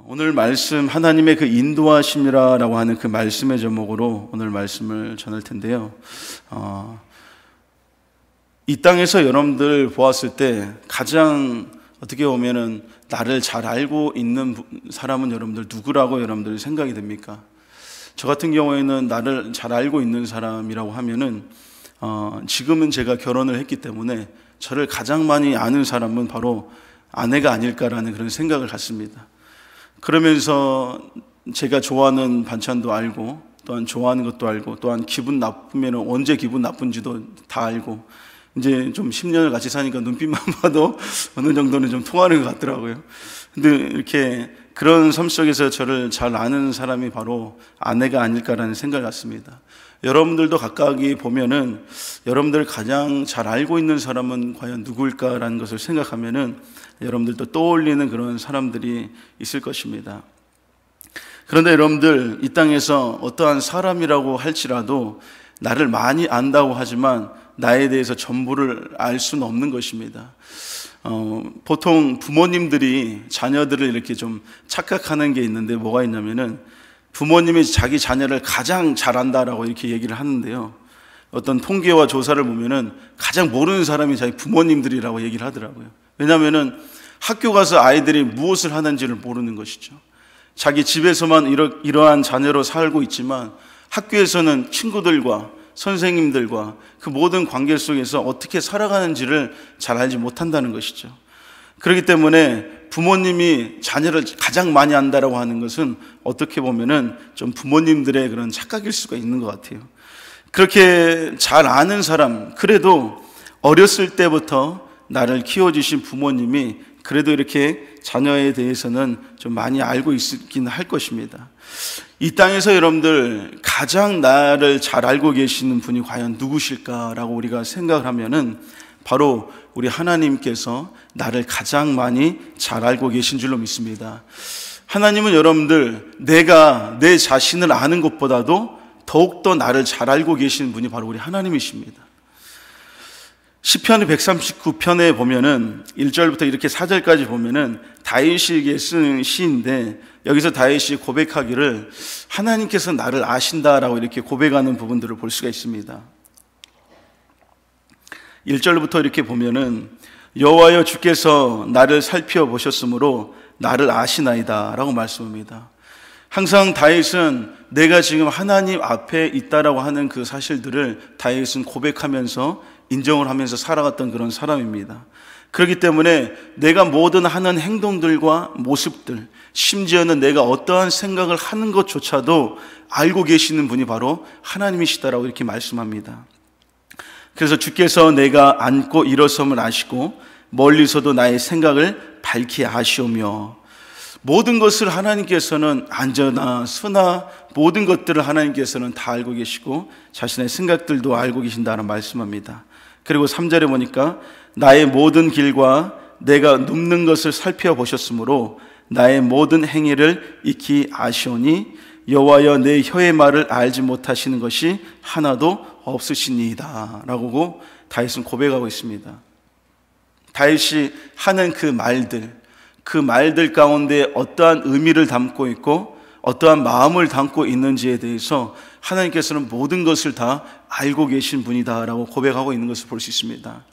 오늘 말씀 하나님의 그 인도하심이라고 하는 그 말씀의 제목으로 오늘 말씀을 전할 텐데요. 이 땅에서 여러분들 보았을 때 가장 어떻게 보면은 나를 잘 알고 있는 사람은 여러분들 누구라고 여러분들 생각이 됩니까? 저 같은 경우에는 나를 잘 알고 있는 사람이라고 하면은 지금은 제가 결혼을 했기 때문에 저를 가장 많이 아는 사람은 바로 아내가 아닐까라는 그런 생각을 갖습니다. 그러면서 제가 좋아하는 반찬도 알고, 또한 좋아하는 것도 알고, 또한 기분 나쁘면 언제 기분 나쁜지도 다 알고, 이제 좀 10년을 같이 사니까 눈빛만 봐도 어느 정도는 좀 통하는 것 같더라고요. 근데 이렇게 그런 삶 속에서 저를 잘 아는 사람이 바로 아내가 아닐까라는 생각을 갖습니다. 여러분들도 각각이 보면은 여러분들 가장 잘 알고 있는 사람은 과연 누구일까라는 것을 생각하면은 여러분들도 떠올리는 그런 사람들이 있을 것입니다. 그런데 여러분들 이 땅에서 어떠한 사람이라고 할지라도 나를 많이 안다고 하지만 나에 대해서 전부를 알 수는 없는 것입니다. 보통 부모님들이 자녀들을 이렇게 좀 착각하는 게 있는데 뭐가 있냐면은 부모님이 자기 자녀를 가장 잘 안다라고 이렇게 얘기를 하는데요. 어떤 통계와 조사를 보면은 가장 모르는 사람이 자기 부모님들이라고 얘기를 하더라고요. 왜냐하면은 학교 가서 아이들이 무엇을 하는지를 모르는 것이죠. 자기 집에서만 이러한 자녀로 살고 있지만 학교에서는 친구들과 선생님들과 그 모든 관계 속에서 어떻게 살아가는지를 잘 알지 못한다는 것이죠. 그렇기 때문에 부모님이 자녀를 가장 많이 안다라고 하는 것은 어떻게 보면은 좀 부모님들의 그런 착각일 수가 있는 것 같아요. 그렇게 잘 아는 사람, 그래도 어렸을 때부터 나를 키워주신 부모님이 그래도 이렇게 자녀에 대해서는 좀 많이 알고 있긴 할 것입니다. 이 땅에서 여러분들 가장 나를 잘 알고 계시는 분이 과연 누구실까라고 우리가 생각을 하면은 바로 우리 하나님께서 나를 가장 많이 잘 알고 계신 줄로 믿습니다. 하나님은 여러분들 내가 내 자신을 아는 것보다도 더욱더 나를 잘 알고 계시는 분이 바로 우리 하나님이십니다. 시편 139편에 보면은 1절부터 이렇게 4절까지 보면은 다윗에게 쓴 시인데 여기서 다윗이 고백하기를 하나님께서 나를 아신다라고 이렇게 고백하는 부분들을 볼 수가 있습니다. 1절부터 이렇게 보면은 여호와여 주께서 나를 살펴보셨으므로 나를 아시나이다 라고 말씀합니다. 항상 다윗은 내가 지금 하나님 앞에 있다라고 하는 그 사실들을 다윗은 고백하면서 인정을 하면서 살아갔던 그런 사람입니다. 그렇기 때문에 내가 모든 하는 행동들과 모습들, 심지어는 내가 어떠한 생각을 하는 것조차도 알고 계시는 분이 바로 하나님이시다라고 이렇게 말씀합니다. 그래서 주께서 내가 앉고 일어섬을 아시고 멀리서도 나의 생각을 밝히 아시오며, 모든 것을 하나님께서는 앉으나 서나 모든 것들을 하나님께서는 다 알고 계시고 자신의 생각들도 알고 계신다는 말씀합니다. 그리고 3절에 보니까 나의 모든 길과 내가 눕는 것을 살펴보셨으므로 나의 모든 행위를 익히 아시오니 여호와여 내 혀의 말을 알지 못하시는 것이 하나도 없으시니이다 라고 다윗은 고백하고 있습니다. 다윗이 하는 그 말들 가운데 어떠한 의미를 담고 있고 어떠한 마음을 담고 있는지에 대해서 하나님께서는 모든 것을 다 알고 계신 분이다 라고 고백하고 있는 것을 볼 수 있습니다.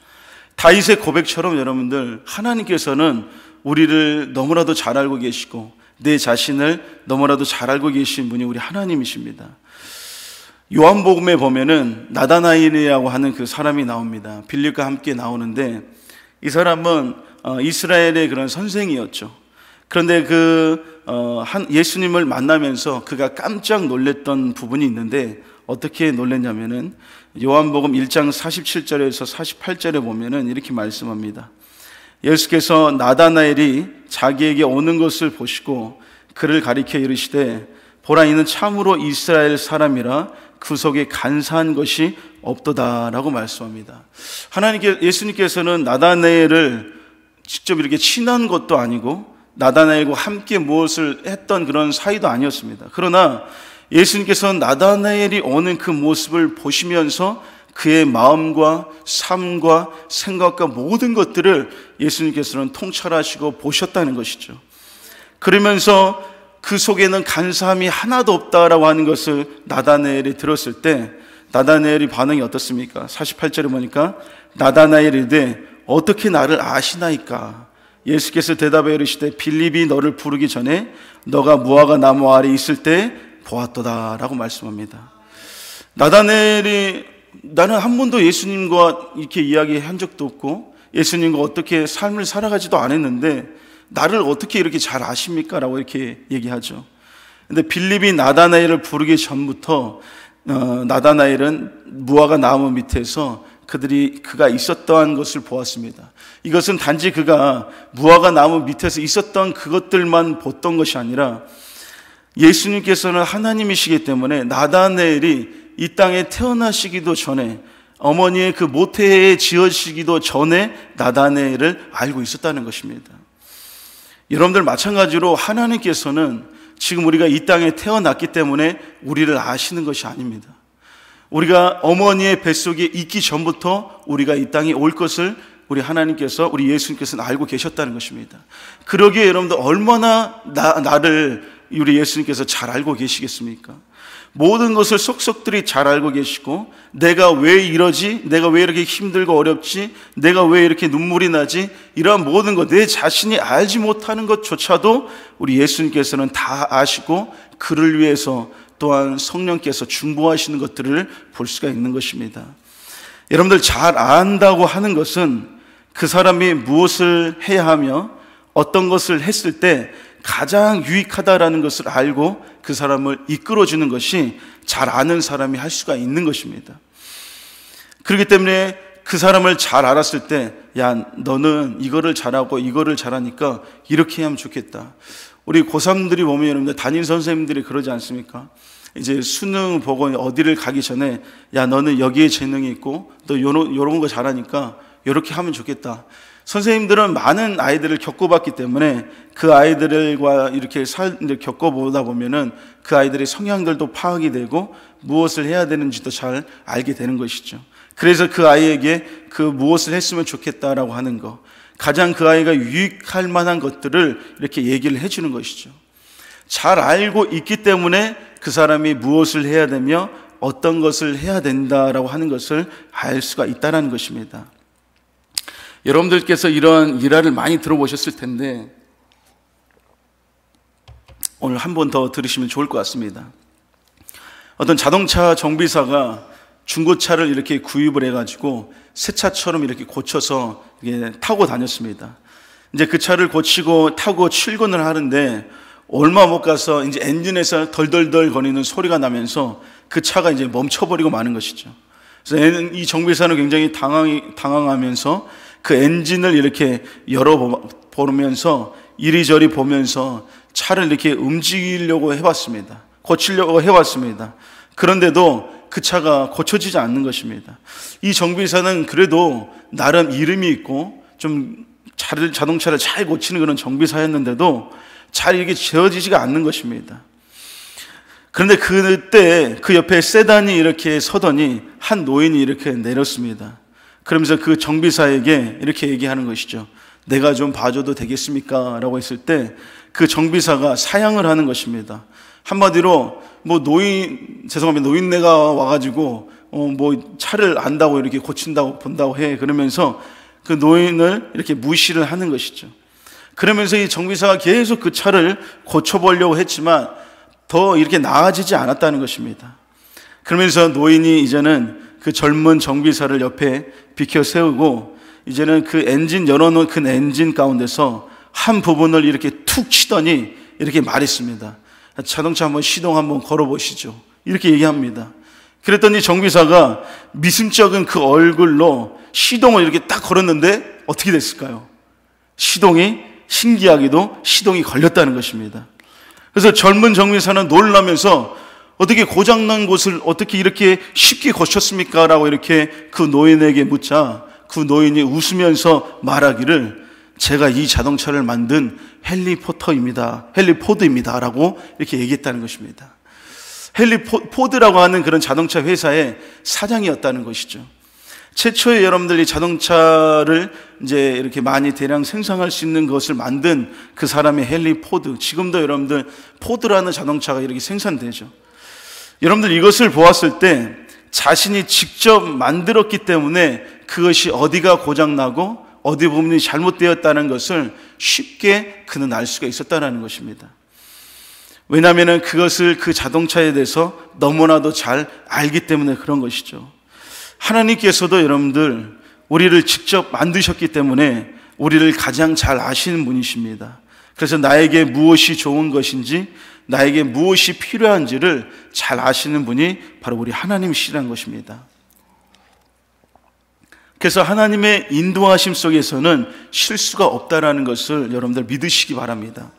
다윗의 고백처럼 여러분들 하나님께서는 우리를 너무나도 잘 알고 계시고 내 자신을 너무나도 잘 알고 계신 분이 우리 하나님이십니다. 요한복음에 보면은 나다나엘이라고 하는 그 사람이 나옵니다. 빌립과 함께 나오는데 이 사람은 이스라엘의 그런 선생이었죠. 그런데 예수님을 만나면서 그가 깜짝 놀랐던 부분이 있는데 어떻게 놀랐냐면은 요한복음 1장 47절에서 48절에 보면은 이렇게 말씀합니다. 예수께서 나다나엘이 자기에게 오는 것을 보시고 그를 가리켜 이르시되 보라 이는 참으로 이스라엘 사람이라 그 속에 간사한 것이 없도다라고 말씀합니다. 예수님께서는 나다나엘을 직접 이렇게 친한 것도 아니고 나다나엘과 함께 무엇을 했던 그런 사이도 아니었습니다. 그러나 예수님께서는 나다나엘이 오는 그 모습을 보시면서 그의 마음과 삶과 생각과 모든 것들을 예수님께서는 통찰하시고 보셨다는 것이죠. 그러면서 그 속에는 간사함이 하나도 없다라고 하는 것을 나다나엘이 들었을 때 나다나엘의 반응이 어떻습니까? 48절에 보니까 나다나엘이 이르되 어떻게 나를 아시나이까? 예수께서 대답하여 이르시되 빌립이 너를 부르기 전에 너가 무화과 나무 아래 있을 때 보았도다 라고 말씀합니다. 나다나엘이 나는 한 번도 예수님과 이렇게 이야기한 적도 없고 예수님과 어떻게 삶을 살아가지도 않았는데 나를 어떻게 이렇게 잘 아십니까? 라고 이렇게 얘기하죠. 근데 빌립이 나다나엘을 부르기 전부터 나다나엘은 무화과 나무 밑에서 그가 있었던 것을 보았습니다. 이것은 단지 그가 무화과 나무 밑에서 있었던 그것들만 봤던 것이 아니라 예수님께서는 하나님이시기 때문에 나다나엘이 이 땅에 태어나시기도 전에 어머니의 그 모태에 지어지기도 전에 나다나엘을 알고 있었다는 것입니다. 여러분들 마찬가지로 하나님께서는 지금 우리가 이 땅에 태어났기 때문에 우리를 아시는 것이 아닙니다. 우리가 어머니의 뱃속에 있기 전부터 우리가 이 땅에 올 것을 우리 예수님께서는 알고 계셨다는 것입니다. 그러기에 여러분들 얼마나 나를 우리 예수님께서 잘 알고 계시겠습니까? 모든 것을 속속들이 잘 알고 계시고 내가 왜 이러지? 내가 왜 이렇게 힘들고 어렵지? 내가 왜 이렇게 눈물이 나지? 이러한 모든 것, 내 자신이 알지 못하는 것조차도 우리 예수님께서는 다 아시고 그를 위해서 또한 성령께서 중보하시는 것들을 볼 수가 있는 것입니다. 여러분들 잘 안다고 하는 것은 그 사람이 무엇을 해야 하며 어떤 것을 했을 때 가장 유익하다라는 것을 알고 그 사람을 이끌어주는 것이 잘 아는 사람이 할 수가 있는 것입니다. 그렇기 때문에 그 사람을 잘 알았을 때, 야, 너는 이거를 잘하고 이거를 잘하니까 이렇게 하면 좋겠다. 우리 고3들이 보면 여러분들 담임 선생님들이 그러지 않습니까? 이제 수능 보고 어디를 가기 전에, 야, 너는 여기에 재능이 있고 너 요런 거 잘하니까 이렇게 하면 좋겠다. 선생님들은 많은 아이들을 겪어봤기 때문에 그 아이들과 이렇게 겪어보다 보면은 그 아이들의 성향들도 파악이 되고 무엇을 해야 되는지도 잘 알게 되는 것이죠. 그래서 그 아이에게 그 무엇을 했으면 좋겠다라고 하는 거, 가장 그 아이가 유익할 만한 것들을 이렇게 얘기를 해주는 것이죠. 잘 알고 있기 때문에 그 사람이 무엇을 해야 되며 어떤 것을 해야 된다라고 하는 것을 알 수가 있다는 것입니다. 여러분들께서 이런 일화를 많이 들어보셨을 텐데 오늘 한 번 더 들으시면 좋을 것 같습니다. 어떤 자동차 정비사가 중고차를 이렇게 구입을 해가지고 새 차처럼 이렇게 고쳐서 타고 다녔습니다. 이제 그 차를 고치고 타고 출근을 하는데 얼마 못 가서 이제 엔진에서 덜덜덜 거리는 소리가 나면서 그 차가 이제 멈춰버리고 마는 것이죠. 그래서 이 정비사는 굉장히 당황하면서 그 엔진을 이렇게 열어보면서 이리저리 보면서 차를 이렇게 움직이려고 해봤습니다. 고치려고 해봤습니다. 그런데도 그 차가 고쳐지지 않는 것입니다. 이 정비사는 그래도 나름 이름이 있고 좀 자동차를 잘 고치는 그런 정비사였는데도 잘 이렇게 지어지지가 않는 것입니다. 그런데 그때 그 옆에 세단이 이렇게 서더니 한 노인이 이렇게 내렸습니다. 그러면서 그 정비사에게 이렇게 얘기하는 것이죠. 내가 좀 봐줘도 되겠습니까? 라고 했을 때 그 정비사가 사양을 하는 것입니다. 한마디로 노인네가 와가지고 차를 안다고 이렇게 고친다고 본다고 해. 그러면서 그 노인을 이렇게 무시를 하는 것이죠. 그러면서 이 정비사가 계속 그 차를 고쳐보려고 했지만 더 이렇게 나아지지 않았다는 것입니다. 그러면서 노인이 이제는 그 젊은 정비사를 옆에 비켜 세우고 이제는 그 엔진 열어놓은 그 엔진 가운데서 한 부분을 이렇게 툭 치더니 이렇게 말했습니다. 자동차 한번 시동 한번 걸어보시죠. 이렇게 얘기합니다. 그랬더니 정비사가 미심쩍은 그 얼굴로 시동을 이렇게 딱 걸었는데 어떻게 됐을까요? 신기하게도 시동이 걸렸다는 것입니다. 그래서 젊은 정비사는 놀라면서 어떻게 고장난 곳을 어떻게 이렇게 쉽게 고쳤습니까? 라고 이렇게 그 노인에게 묻자 그 노인이 웃으면서 말하기를 제가 이 자동차를 만든 헨리 포드입니다 라고 이렇게 얘기했다는 것입니다. 헨리 포드라고 하는 그런 자동차 회사의 사장이었다는 것이죠. 최초에 여러분들이 자동차를 이제 이렇게 많이 대량 생산할 수 있는 것을 만든 그 사람이 헨리 포드. 지금도 여러분들 포드라는 자동차가 이렇게 생산되죠. 여러분들 이것을 보았을 때 자신이 직접 만들었기 때문에 그것이 어디가 고장나고 어디 부분이 잘못되었다는 것을 쉽게 그는 알 수가 있었다는 것입니다. 왜냐하면 그것을 그 자동차에 대해서 너무나도 잘 알기 때문에 그런 것이죠. 하나님께서도 여러분들 우리를 직접 만드셨기 때문에 우리를 가장 잘 아시는 분이십니다. 그래서 나에게 무엇이 좋은 것인지 나에게 무엇이 필요한지를 잘 아시는 분이 바로 우리 하나님이시라는 것입니다. 그래서 하나님의 인도하심 속에서는 실수가 없다라는 것을 여러분들 믿으시기 바랍니다.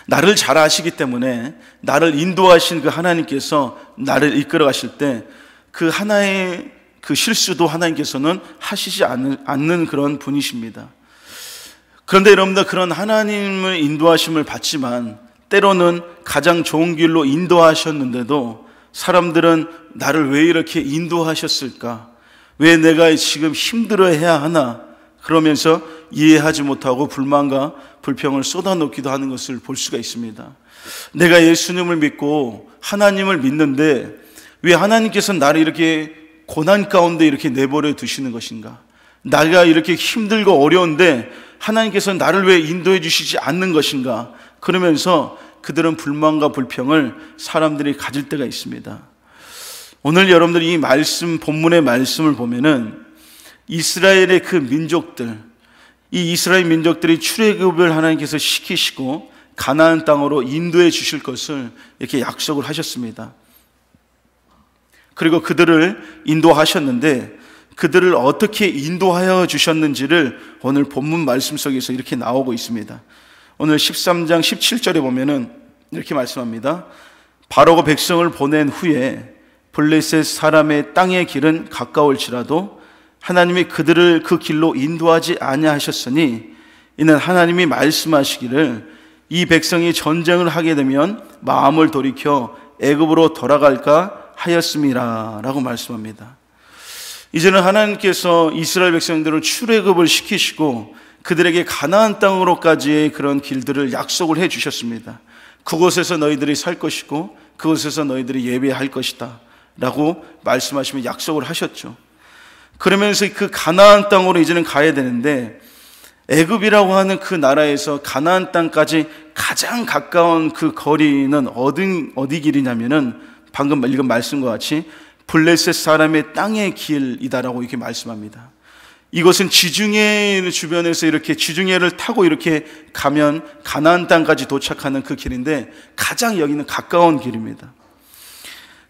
나를 잘 아시기 때문에 나를 인도하신 그 하나님께서 나를 이끌어 가실 때 그 하나의 그 실수도 하나님께서는 하시지 않는 그런 분이십니다. 그런데 여러분들 그런 하나님의 인도하심을 받지만 때로는 가장 좋은 길로 인도하셨는데도 사람들은 나를 왜 이렇게 인도하셨을까? 왜 내가 지금 힘들어해야 하나? 그러면서 이해하지 못하고 불만과 불평을 쏟아놓기도 하는 것을 볼 수가 있습니다. 내가 예수님을 믿고 하나님을 믿는데 왜 하나님께서 나를 이렇게 고난 가운데 이렇게 내버려 두시는 것인가? 내가 이렇게 힘들고 어려운데 하나님께서 나를 왜 인도해 주시지 않는 것인가? 그러면서 그들은 불만과 불평을 사람들이 가질 때가 있습니다. 오늘 여러분들이 이 말씀, 본문의 말씀을 보면은 이스라엘의 그 민족들, 이 이스라엘 민족들이 출애굽을 하나님께서 시키시고 가나안 땅으로 인도해 주실 것을 이렇게 약속을 하셨습니다. 그리고 그들을 인도하셨는데 그들을 어떻게 인도하여 주셨는지를 오늘 본문 말씀 속에서 이렇게 나오고 있습니다. 오늘 13장 17절에 보면은 이렇게 말씀합니다. 바로가 백성을 보낸 후에 블레셋 사람의 땅의 길은 가까울지라도 하나님이 그들을 그 길로 인도하지 아니하셨으니 이는 하나님이 말씀하시기를 이 백성이 전쟁을 하게 되면 마음을 돌이켜 애굽으로 돌아갈까 하였음이라 라고 말씀합니다. 이제는 하나님께서 이스라엘 백성들을 출애굽을 시키시고 그들에게 가나안 땅으로까지의 그런 길들을 약속을 해 주셨습니다. 그곳에서 너희들이 살 것이고 그곳에서 너희들이 예배할 것이다 라고 말씀하시며 약속을 하셨죠. 그러면서 그 가나안 땅으로 이제는 가야 되는데 애굽이라고 하는 그 나라에서 가나안 땅까지 가장 가까운 그 거리는 어디 길이냐면은 방금 읽은 말씀과 같이 블레셋 사람의 땅의 길이다라고 이렇게 말씀합니다. 이것은 지중해 주변에서 이렇게 지중해를 타고 이렇게 가면 가나안 땅까지 도착하는 그 길인데 가장 여기는 가까운 길입니다.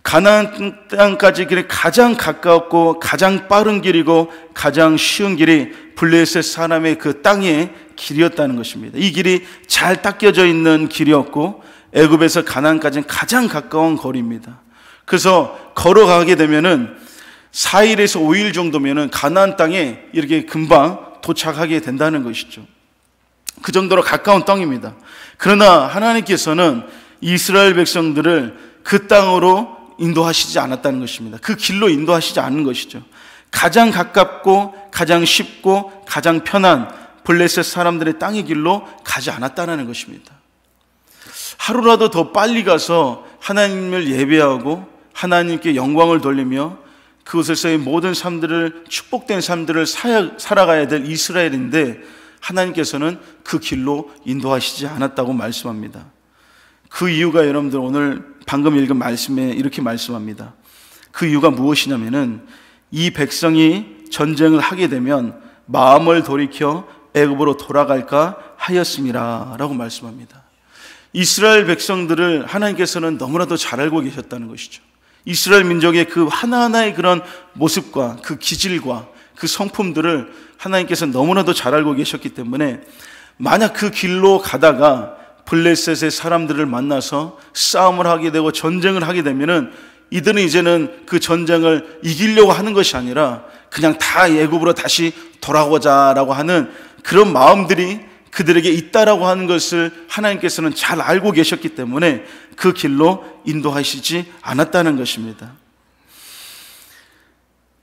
가나안 땅까지 길이 가장 가깝고 가장 빠른 길이고 가장 쉬운 길이 블레셋 사람의 그 땅의 길이었다는 것입니다. 이 길이 잘 닦여져 있는 길이었고 애굽에서 가나안까지는 가장 가까운 거리입니다. 그래서 걸어가게 되면은 4일에서 5일 정도면은 가나안 땅에 이렇게 금방 도착하게 된다는 것이죠. 그 정도로 가까운 땅입니다. 그러나 하나님께서는 이스라엘 백성들을 그 땅으로 인도하시지 않았다는 것입니다. 그 길로 인도하시지 않은 것이죠. 가장 가깝고 가장 쉽고 가장 편한 블레셋 사람들의 땅의 길로 가지 않았다는 것입니다. 하루라도 더 빨리 가서 하나님을 예배하고 하나님께 영광을 돌리며 그곳에서의 모든 삶들을 축복된 삶들을 살아가야 될 이스라엘인데 하나님께서는 그 길로 인도하시지 않았다고 말씀합니다. 그 이유가 여러분들 오늘 방금 읽은 말씀에 이렇게 말씀합니다. 그 이유가 무엇이냐면은 이 백성이 전쟁을 하게 되면 마음을 돌이켜 애굽으로 돌아갈까 하였음이라 라고 말씀합니다. 이스라엘 백성들을 하나님께서는 너무나도 잘 알고 계셨다는 것이죠. 이스라엘 민족의 그 하나하나의 그런 모습과 그 기질과 그 성품들을 하나님께서 너무나도 잘 알고 계셨기 때문에 만약 그 길로 가다가 블레셋의 사람들을 만나서 싸움을 하게 되고 전쟁을 하게 되면은 이들은 이제는 그 전쟁을 이기려고 하는 것이 아니라 그냥 다 애굽으로 다시 돌아오자라고 하는 그런 마음들이 그들에게 있다라고 하는 것을 하나님께서는 잘 알고 계셨기 때문에 그 길로 인도하시지 않았다는 것입니다.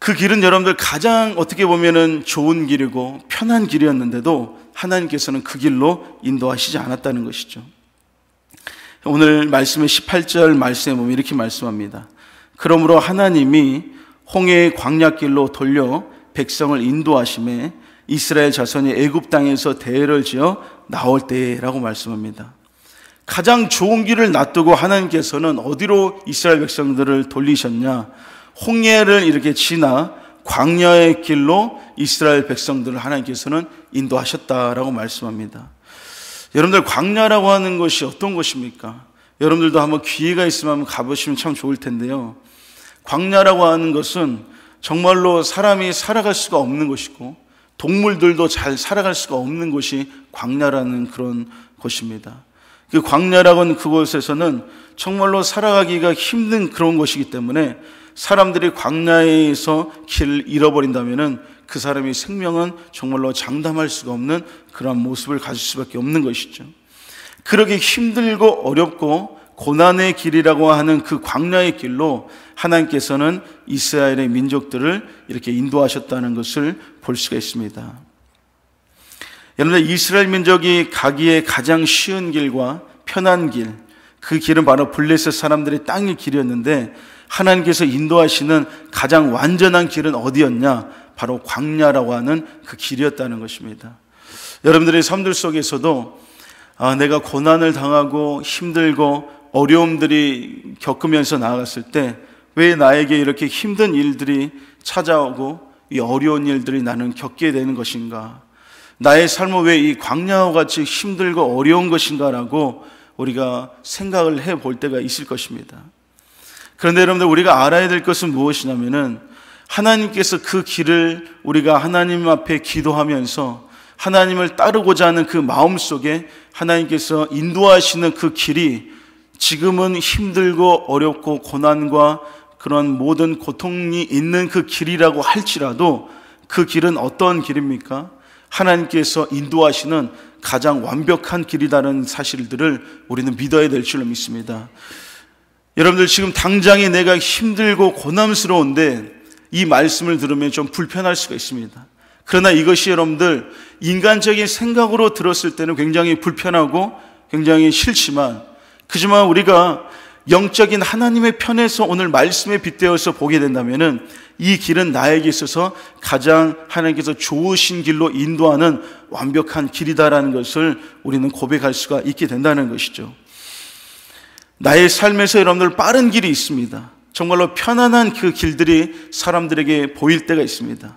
그 길은 여러분들 가장 어떻게 보면은 좋은 길이고 편한 길이었는데도 하나님께서는 그 길로 인도하시지 않았다는 것이죠. 오늘 말씀의 18절 말씀에 보면 이렇게 말씀합니다. 그러므로 하나님이 홍해의 광야길로 돌려 백성을 인도하심에 이스라엘 자손이 애굽 땅에서 대회를 지어 나올 때라고 말씀합니다. 가장 좋은 길을 놔두고 하나님께서는 어디로 이스라엘 백성들을 돌리셨냐? 홍해를 이렇게 지나 광야의 길로 이스라엘 백성들을 하나님께서는 인도하셨다라고 말씀합니다. 여러분들, 광야라고 하는 것이 어떤 곳입니까? 여러분들도 한번 기회가 있으면 한번 가보시면 참 좋을 텐데요. 광야라고 하는 것은 정말로 사람이 살아갈 수가 없는 곳이고 동물들도 잘 살아갈 수가 없는 곳이 광야라는 그런 곳입니다. 그 광야라고 하는 그곳에서는 정말로 살아가기가 힘든 그런 곳이기 때문에 사람들이 광야에서 길을 잃어버린다면은 그 사람의 생명은 정말로 장담할 수가 없는 그런 모습을 가질 수밖에 없는 것이죠. 그렇게 힘들고 어렵고 고난의 길이라고 하는 그 광야의 길로 하나님께서는 이스라엘의 민족들을 이렇게 인도하셨다는 것을 볼 수가 있습니다. 여러분들, 이스라엘 민족이 가기에 가장 쉬운 길과 편한 길, 그 길은 바로 블레셋 사람들의 땅의 길이었는데 하나님께서 인도하시는 가장 완전한 길은 어디였냐? 바로 광야라고 하는 그 길이었다는 것입니다. 여러분들의 삶들 속에서도 내가 고난을 당하고 힘들고 어려움들이 겪으면서 나아갔을 때 왜 나에게 이렇게 힘든 일들이 찾아오고 이 어려운 일들이 나는 겪게 되는 것인가? 나의 삶은 왜 이 광야와 같이 힘들고 어려운 것인가라고 우리가 생각을 해볼 때가 있을 것입니다. 그런데 여러분들, 우리가 알아야 될 것은 무엇이냐면은 하나님께서 그 길을 우리가 하나님 앞에 기도하면서 하나님을 따르고자 하는 그 마음 속에 하나님께서 인도하시는 그 길이 지금은 힘들고 어렵고 고난과 그런 모든 고통이 있는 그 길이라고 할지라도 그 길은 어떤 길입니까? 하나님께서 인도하시는 가장 완벽한 길이라는 사실들을 우리는 믿어야 될 줄로 믿습니다. 여러분들, 지금 당장에 내가 힘들고 고난스러운데 이 말씀을 들으면 좀 불편할 수가 있습니다. 그러나 이것이 여러분들 인간적인 생각으로 들었을 때는 굉장히 불편하고 굉장히 싫지만, 그지만 우리가 영적인 하나님의 편에서 오늘 말씀에 빗대어서 보게 된다면은 이 길은 나에게 있어서 가장 하나님께서 좋으신 길로 인도하는 완벽한 길이다라는 것을 우리는 고백할 수가 있게 된다는 것이죠. 나의 삶에서 여러분들 빠른 길이 있습니다. 정말로 편안한 그 길들이 사람들에게 보일 때가 있습니다.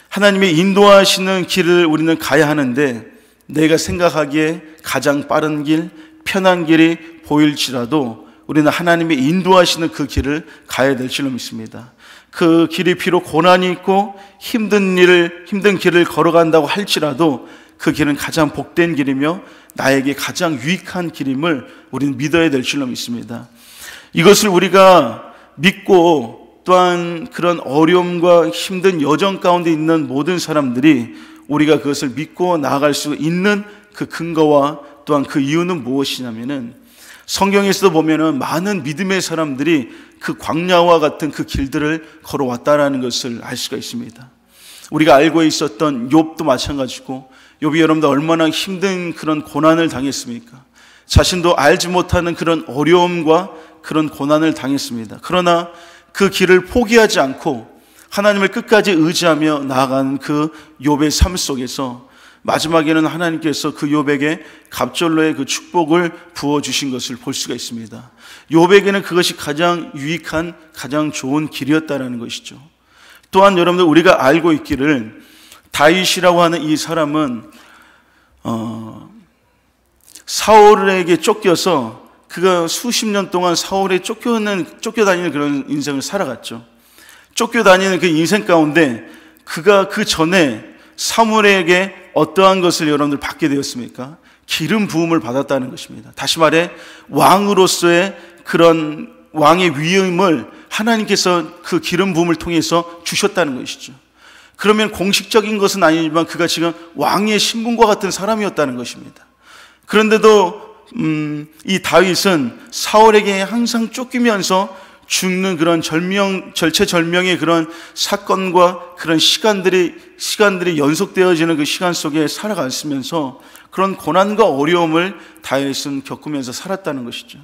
하나님의 인도하시는 길을 우리는 가야 하는데 내가 생각하기에 가장 빠른 길, 편한 길이 보일지라도 우리는 하나님의 인도하시는 그 길을 가야 될 줄로 믿습니다. 그 길이 비록 고난이 있고 힘든 길을 걸어간다고 할지라도 그 길은 가장 복된 길이며 나에게 가장 유익한 길임을 우리는 믿어야 될 줄로 믿습니다. 이것을 우리가 믿고 또한 그런 어려움과 힘든 여정 가운데 있는 모든 사람들이 우리가 그것을 믿고 나아갈 수 있는 그 근거와 또한 그 이유는 무엇이냐면은 성경에서도 보면은 많은 믿음의 사람들이 그 광야와 같은 그 길들을 걸어왔다라는 것을 알 수가 있습니다. 우리가 알고 있었던 욥도 마찬가지고, 욥이 여러분들 얼마나 힘든 그런 고난을 당했습니까? 자신도 알지 못하는 그런 어려움과 그런 고난을 당했습니다. 그러나 그 길을 포기하지 않고 하나님을 끝까지 의지하며 나아가는 그 욥의 삶 속에서 마지막에는 하나님께서 그 욥에게 갑절로의 그 축복을 부어주신 것을 볼 수가 있습니다. 욥에게는 그것이 가장 유익한, 가장 좋은 길이었다는 것이죠. 또한 여러분들, 우리가 알고 있기를 다윗이라고 하는 이 사람은 사울에게 쫓겨서 그가 수십 년 동안 사울에 쫓겨다니는 그런 인생을 살아갔죠. 쫓겨다니는 그 인생 가운데 그가 그 전에 사무엘에게 어떠한 것을 여러분들 받게 되었습니까? 기름 부음을 받았다는 것입니다. 다시 말해 왕으로서의 그런 왕의 위임을 하나님께서 그 기름 부음을 통해서 주셨다는 것이죠. 그러면 공식적인 것은 아니지만 그가 지금 왕의 신분과 같은 사람이었다는 것입니다. 그런데도 이 다윗은 사울에게 항상 쫓기면서 죽는 그런 절체절명의 그런 사건과 그런 시간들이 연속되어지는 그 시간 속에 살아갔으면서 그런 고난과 어려움을 다윗은 겪으면서 살았다는 것이죠.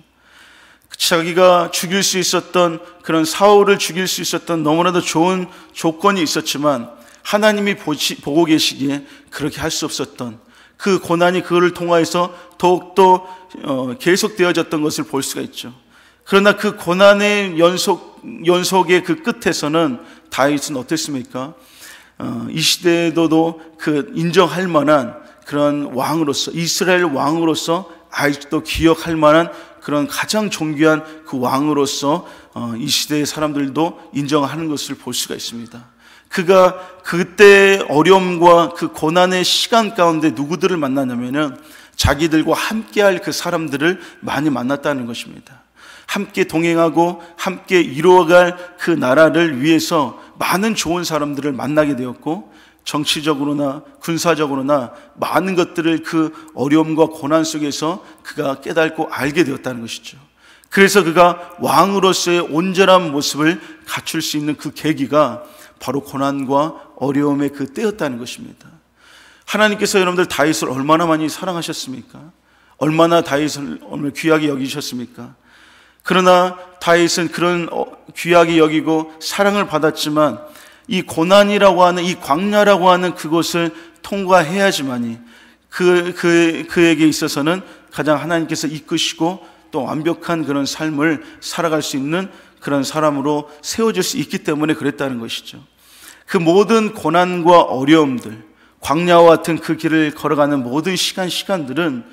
자기가 죽일 수 있었던, 그런 사울을 죽일 수 있었던 너무나도 좋은 조건이 있었지만 하나님이 보고 계시기에 그렇게 할 수 없었던 그 고난이 그를 통하여서 더욱더 계속되어졌던 것을 볼 수가 있죠. 그러나 그 고난의 연속의 그 끝에서는 다윗은 어땠습니까? 이 시대에도 그 인정할 만한 그런 왕으로서, 이스라엘 왕으로서 아직도 기억할 만한 그런 가장 존귀한 그 왕으로서 이 시대의 사람들도 인정하는 것을 볼 수가 있습니다. 그가 그때의 어려움과 그 고난의 시간 가운데 누구들을 만나냐면은 자기들과 함께할 그 사람들을 많이 만났다는 것입니다. 함께 동행하고 함께 이루어갈 그 나라를 위해서 많은 좋은 사람들을 만나게 되었고, 정치적으로나 군사적으로나 많은 것들을 그 어려움과 고난 속에서 그가 깨닫고 알게 되었다는 것이죠. 그래서 그가 왕으로서의 온전한 모습을 갖출 수 있는 그 계기가 바로 고난과 어려움의 그 때였다는 것입니다. 하나님께서 여러분들 다윗을 얼마나 많이 사랑하셨습니까? 얼마나 다윗을 귀하게 여기셨습니까? 그러나 다윗은 그런 귀하게 여기고 사랑을 받았지만 이 고난이라고 하는, 이 광야라고 하는 그곳을 통과해야지만이 그에게 있어서는 가장 하나님께서 이끄시고 또 완벽한 그런 삶을 살아갈 수 있는 그런 사람으로 세워질 수 있기 때문에 그랬다는 것이죠. 그 모든 고난과 어려움들, 광야와 같은 그 길을 걸어가는 모든 시간들은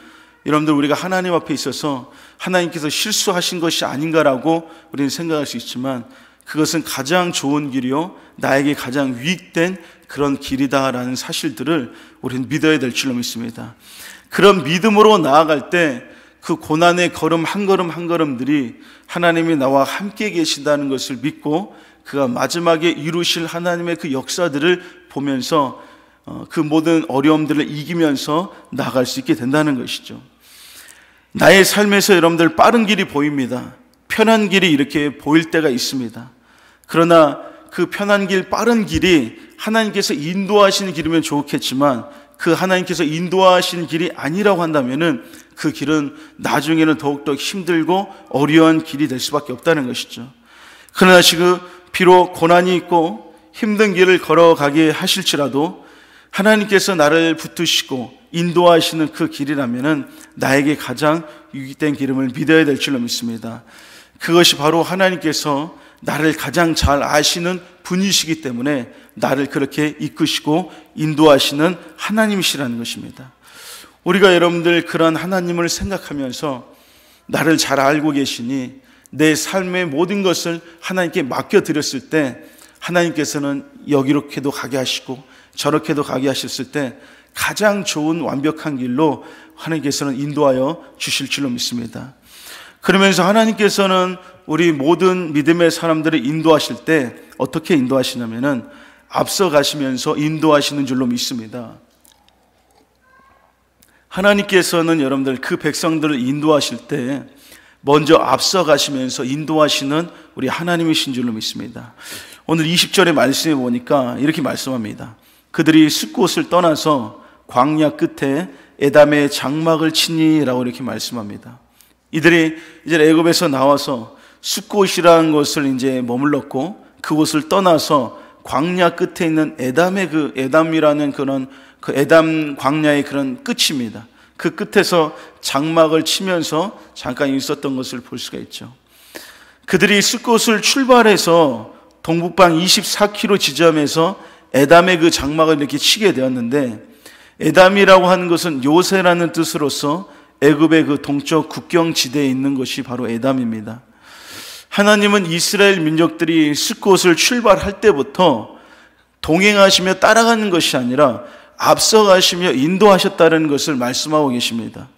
여러분들 우리가 하나님 앞에 있어서 하나님께서 실수하신 것이 아닌가라고 우리는 생각할 수 있지만 그것은 가장 좋은 길이요 나에게 가장 유익된 그런 길이다라는 사실들을 우리는 믿어야 될 줄로 믿습니다. 그런 믿음으로 나아갈 때 그 고난의 걸음 한 걸음들이 하나님이 나와 함께 계신다는 것을 믿고 그가 마지막에 이루실 하나님의 그 역사들을 보면서 그 모든 어려움들을 이기면서 나아갈 수 있게 된다는 것이죠. 나의 삶에서 여러분들 빠른 길이 보입니다. 편한 길이 이렇게 보일 때가 있습니다. 그러나 그 편한 길, 빠른 길이 하나님께서 인도하시는 길이면 좋겠지만 그 하나님께서 인도하시는 길이 아니라고 한다면은 그 길은 나중에는 더욱더 힘들고 어려운 길이 될 수밖에 없다는 것이죠. 그러나 지금 비록 고난이 있고 힘든 길을 걸어가게 하실지라도 하나님께서 나를 붙드시고 인도하시는 그 길이라면은 나에게 가장 유익된 길임을 믿어야 될 줄로 믿습니다. 그것이 바로 하나님께서 나를 가장 잘 아시는 분이시기 때문에 나를 그렇게 이끄시고 인도하시는 하나님이시라는 것입니다. 우리가 여러분들 그런 하나님을 생각하면서 나를 잘 알고 계시니 내 삶의 모든 것을 하나님께 맡겨드렸을 때 하나님께서는 여기로게도 가게 하시고 저렇게도 가게 하셨을 때 가장 좋은 완벽한 길로 하나님께서는 인도하여 주실 줄로 믿습니다. 그러면서 하나님께서는 우리 모든 믿음의 사람들을 인도하실 때 어떻게 인도하시냐면은 앞서 가시면서 인도하시는 줄로 믿습니다. 하나님께서는 여러분들 그 백성들을 인도하실 때 먼저 앞서 가시면서 인도하시는 우리 하나님이신 줄로 믿습니다. 오늘 20절의 말씀에 보니까 이렇게 말씀합니다. 그들이 숫곳을 떠나서 광야 끝에 에담의 장막을 치니라고 이렇게 말씀합니다. 이들이 이제 애굽에서 나와서 숫곳이라는 것을 이제 머물렀고 그곳을 떠나서 광야 끝에 있는 에담의 그 에담이라는 그런 그 에담 광야의 그런 끝입니다. 그 끝에서 장막을 치면서 잠깐 있었던 것을 볼 수가 있죠. 그들이 숫곳을 출발해서 동북방 24km 지점에서 에담의 그 장막을 이렇게 치게 되었는데 에담이라고 하는 것은 요새라는 뜻으로서 애굽의 그 동쪽 국경 지대에 있는 것이 바로 에담입니다. 하나님은 이스라엘 민족들이 숫곳을 출발할 때부터 동행하시며 따라가는 것이 아니라 앞서가시며 인도하셨다는 것을 말씀하고 계십니다.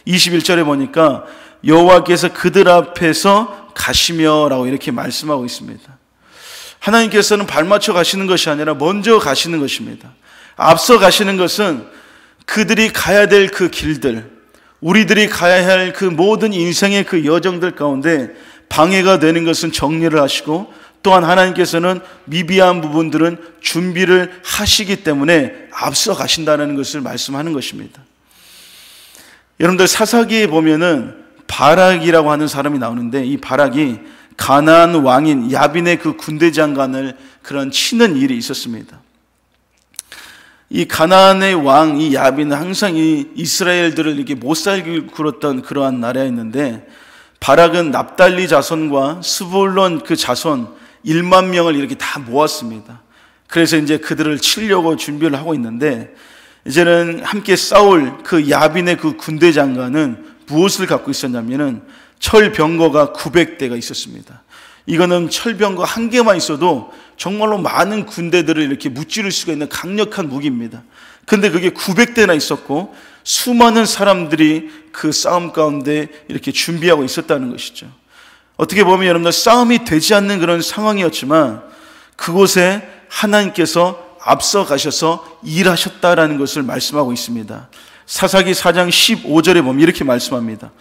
21절에 보니까 여호와께서 그들 앞에서 가시며 라고 이렇게 말씀하고 있습니다. 하나님께서는 발맞춰 가시는 것이 아니라 먼저 가시는 것입니다. 앞서 가시는 것은 그들이 가야 될 그 길들, 우리들이 가야 할 그 모든 인생의 그 여정들 가운데 방해가 되는 것은 정리를 하시고, 또한 하나님께서는 미비한 부분들은 준비를 하시기 때문에 앞서 가신다는 것을 말씀하는 것입니다. 여러분들 사사기에 보면은 바락이라고 하는 사람이 나오는데, 이 바락이 가나안 왕인 야빈의 그 군대 장관을 그런 치는 일이 있었습니다. 이 가나안의 왕 이 야빈은 항상 이 이스라엘들을 이렇게 못 살게 굴었던 그러한 나라였는데, 바락은 납달리 자손과 스불론 그 자손 1만 명을 이렇게 다 모았습니다. 그래서 이제 그들을 치려고 준비를 하고 있는데, 이제는 함께 싸울 그 야빈의 그 군대 장관은 무엇을 갖고 있었냐면은 철병거가 900대가 있었습니다. 이거는 철병거 한 개만 있어도 정말로 많은 군대들을 이렇게 무찌를 수가 있는 강력한 무기입니다. 근데 그게 900대나 있었고, 수많은 사람들이 그 싸움 가운데 이렇게 준비하고 있었다는 것이죠. 어떻게 보면 여러분들 싸움이 되지 않는 그런 상황이었지만, 그곳에 하나님께서 앞서 가셔서 일하셨다라는 것을 말씀하고 있습니다. 사사기 4장 15절에 보면 이렇게 말씀합니다.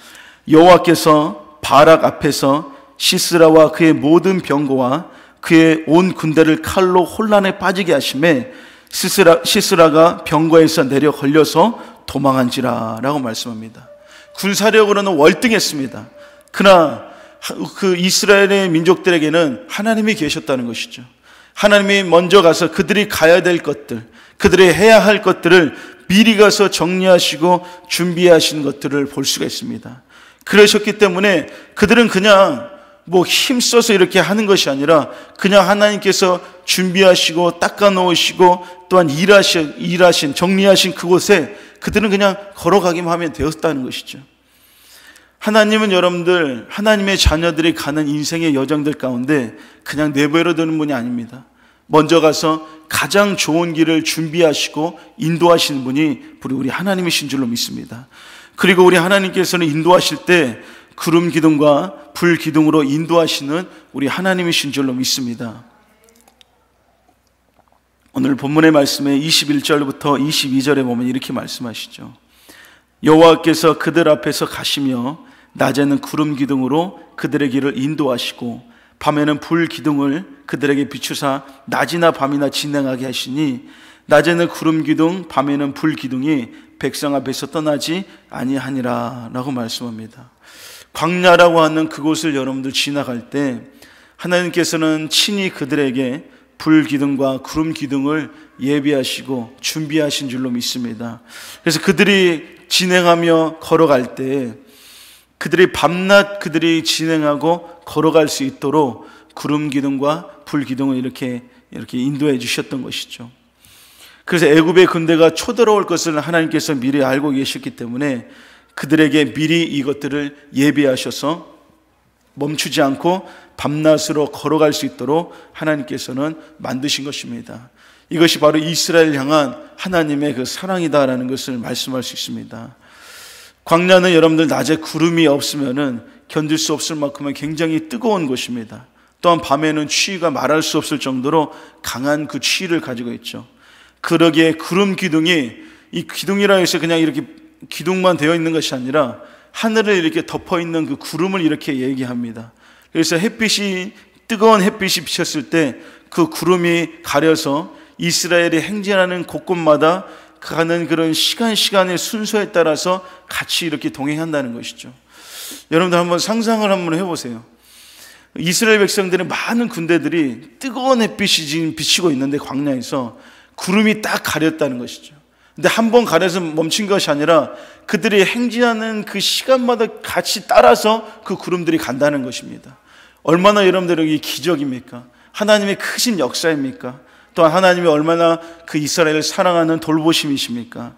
여호와께서 바락 앞에서 시스라와 그의 모든 병거와 그의 온 군대를 칼로 혼란에 빠지게 하심에 시스라가 병거에서 내려 걸려서 도망한지라 라고 말씀합니다. 군사력으로는 월등했습니다. 그러나 그 이스라엘의 민족들에게는 하나님이 계셨다는 것이죠. 하나님이 먼저 가서 그들이 가야 될 것들, 그들이 해야 할 것들을 미리 가서 정리하시고 준비하신 것들을 볼 수가 있습니다. 그러셨기 때문에 그들은 그냥 힘써서 이렇게 하는 것이 아니라 그냥 하나님께서 준비하시고 닦아놓으시고 또한 일하신 정리하신 그곳에 그들은 그냥 걸어가기만 하면 되었다는 것이죠. 하나님은 여러분들, 하나님의 자녀들이 가는 인생의 여정들 가운데 그냥 내버려 두는 분이 아닙니다. 먼저 가서 가장 좋은 길을 준비하시고 인도하시는 분이 우리 하나님이신 줄로 믿습니다. 그리고 우리 하나님께서는 인도하실 때 구름 기둥과 불 기둥으로 인도하시는 우리 하나님이신 줄로 믿습니다. 오늘 본문의 말씀에 21절부터 22절에 보면 이렇게 말씀하시죠. 여호와께서 그들 앞에서 가시며 낮에는 구름 기둥으로 그들의 길을 인도하시고 밤에는 불 기둥을 그들에게 비추사 낮이나 밤이나 진행하게 하시니 낮에는 구름 기둥 밤에는 불 기둥이 백성 앞에서 떠나지 아니하니라 라고 말씀합니다. 광야라고 하는 그곳을 여러분들 지나갈 때 하나님께서는 친히 그들에게 불 기둥과 구름 기둥을 예비하시고 준비하신 줄로 믿습니다. 그래서 그들이 진행하며 걸어갈 때 그들이 밤낮 그들이 진행하고 걸어갈 수 있도록 구름 기둥과 불 기둥을 이렇게 인도해 주셨던 것이죠. 그래서 애굽의 군대가 쳐들어올 것을 하나님께서 미리 알고 계셨기 때문에 그들에게 미리 이것들을 예비하셔서 멈추지 않고 밤낮으로 걸어갈 수 있도록 하나님께서는 만드신 것입니다. 이것이 바로 이스라엘 향한 하나님의 그 사랑이다라는 것을 말씀할 수 있습니다. 광야는 여러분들 낮에 구름이 없으면은 견딜 수 없을 만큼은 굉장히 뜨거운 곳입니다. 또한 밤에는 추위가 말할 수 없을 정도로 강한 그 추위를 가지고 있죠. 그러기에 구름 기둥이, 이 기둥이라 해서 그냥 이렇게 기둥만 되어 있는 것이 아니라 하늘을 이렇게 덮어 있는 그 구름을 이렇게 얘기합니다. 그래서 뜨거운 햇빛이 비쳤을 때 그 구름이 가려서 이스라엘이 행진하는 곳곳마다 가는 그런 시간의 순서에 따라서 같이 이렇게 동행한다는 것이죠. 여러분들 한번 상상을 한번 해보세요. 이스라엘 백성들의 많은 군대들이 뜨거운 햇빛이 지금 비치고 있는데 광야에서 구름이 딱 가렸다는 것이죠. 근데 한 번 가려서 멈춘 것이 아니라 그들이 행진하는 그 시간마다 같이 따라서 그 구름들이 간다는 것입니다. 얼마나 여러분들에게 기적입니까? 하나님의 크신 역사입니까? 또한 하나님이 얼마나 그 이스라엘을 사랑하는 돌보심이십니까?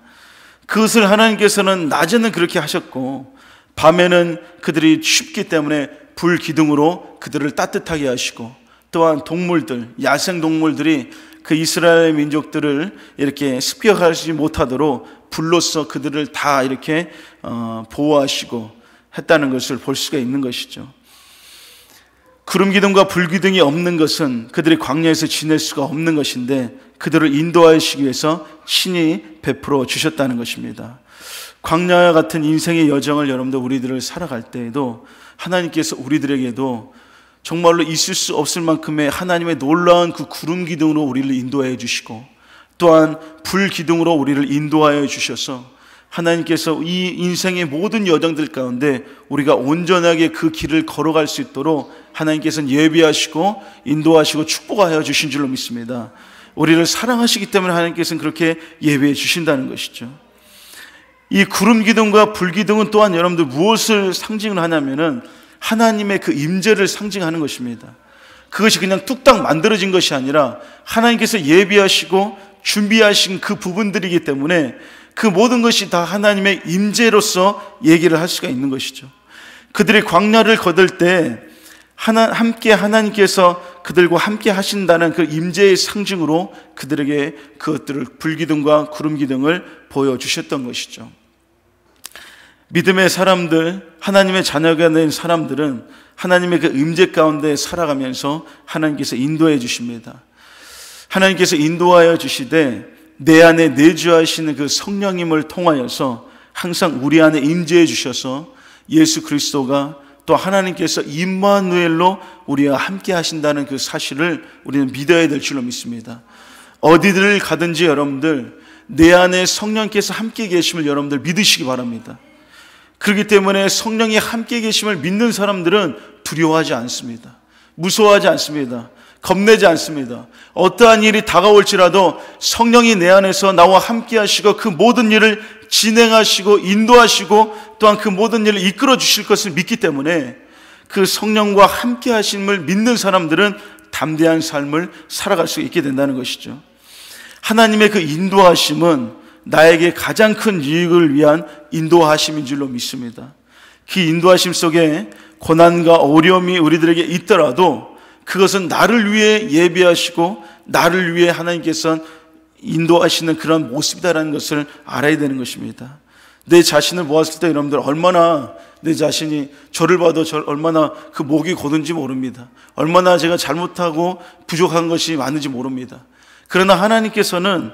그것을 하나님께서는 낮에는 그렇게 하셨고 밤에는 그들이 춥기 때문에 불 기둥으로 그들을 따뜻하게 하시고, 또한 동물들, 야생 동물들이 그 이스라엘 민족들을 이렇게 습격하지 못하도록 불로써 그들을 다 이렇게 보호하시고 했다는 것을 볼 수가 있는 것이죠. 구름 기둥과 불 기둥이 없는 것은 그들이 광야에서 지낼 수가 없는 것인데 그들을 인도하시기 위해서 신이 베풀어 주셨다는 것입니다. 광야와 같은 인생의 여정을 여러분들 우리들을 살아갈 때에도 하나님께서 우리들에게도 정말로 있을 수 없을 만큼의 하나님의 놀라운 그 구름 기둥으로 우리를 인도하여 주시고, 또한 불 기둥으로 우리를 인도하여 주셔서 하나님께서 이 인생의 모든 여정들 가운데 우리가 온전하게 그 길을 걸어갈 수 있도록 하나님께서는 예비하시고 인도하시고 축복하여 주신 줄로 믿습니다. 우리를 사랑하시기 때문에 하나님께서는 그렇게 예비해 주신다는 것이죠. 이 구름 기둥과 불 기둥은 또한 여러분들 무엇을 상징을 하냐면은 하나님의 그 임재를 상징하는 것입니다. 그것이 그냥 뚝딱 만들어진 것이 아니라 하나님께서 예비하시고 준비하신 그 부분들이기 때문에 그 모든 것이 다 하나님의 임재로서 얘기를 할 수가 있는 것이죠. 그들이 광야를 거둘 때 함께 하나님께서 그들과 함께 하신다는 그 임재의 상징으로 그들에게 그것들을 불기둥과 구름기둥을 보여주셨던 것이죠. 믿음의 사람들, 하나님의 자녀가 된 사람들은 하나님의 그 임재 가운데 살아가면서 하나님께서 인도해 주십니다. 하나님께서 인도하여 주시되 내 안에 내주하시는 그 성령님을 통하여서 항상 우리 안에 임재해 주셔서 예수 그리스도가 또 하나님께서 임마누엘로 우리와 함께 하신다는 그 사실을 우리는 믿어야 될 줄로 믿습니다. 어디를 가든지 여러분들 내 안에 성령께서 함께 계심을 여러분들 믿으시기 바랍니다. 그렇기 때문에 성령이 함께 계심을 믿는 사람들은 두려워하지 않습니다. 무서워하지 않습니다. 겁내지 않습니다. 어떠한 일이 다가올지라도 성령이 내 안에서 나와 함께 하시고 그 모든 일을 진행하시고 인도하시고 또한 그 모든 일을 이끌어 주실 것을 믿기 때문에 그 성령과 함께 하심을 믿는 사람들은 담대한 삶을 살아갈 수 있게 된다는 것이죠. 하나님의 그 인도하심은 나에게 가장 큰 유익을 위한 인도하심인 줄로 믿습니다. 그 인도하심 속에 고난과 어려움이 우리들에게 있더라도 그것은 나를 위해 예비하시고 나를 위해 하나님께서 인도하시는 그런 모습이다라는 것을 알아야 되는 것입니다. 내 자신을 보았을 때 여러분들 얼마나 내 자신이 저를 봐도 얼마나 그 목이 고든지 모릅니다. 얼마나 제가 잘못하고 부족한 것이 많은지 모릅니다. 그러나 하나님께서는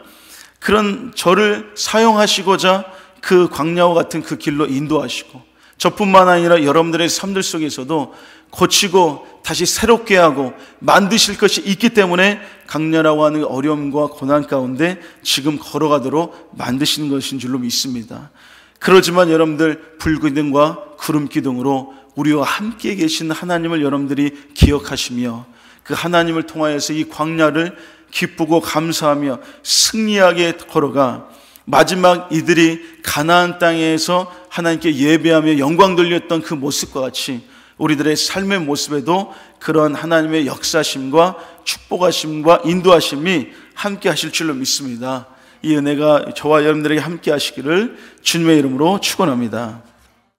그런 저를 사용하시고자 그 광야와 같은 그 길로 인도하시고 저뿐만 아니라 여러분들의 삶들 속에서도 고치고 다시 새롭게 하고 만드실 것이 있기 때문에 강렬하고 하는 어려움과 고난 가운데 지금 걸어가도록 만드시는 것인 줄로 믿습니다. 그러지만 여러분들 불기둥과 구름기둥으로 우리와 함께 계신 하나님을 여러분들이 기억하시며 그 하나님을 통하여서 이 광야를 기쁘고 감사하며 승리하게 걸어가 마지막 이들이 가나안 땅에서 하나님께 예배하며 영광 돌렸던 그 모습과 같이 우리들의 삶의 모습에도 그런 하나님의 역사심과 축복하심과 인도하심이 함께 하실 줄로 믿습니다. 이 은혜가 저와 여러분들에게 함께 하시기를 주님의 이름으로 축원합니다.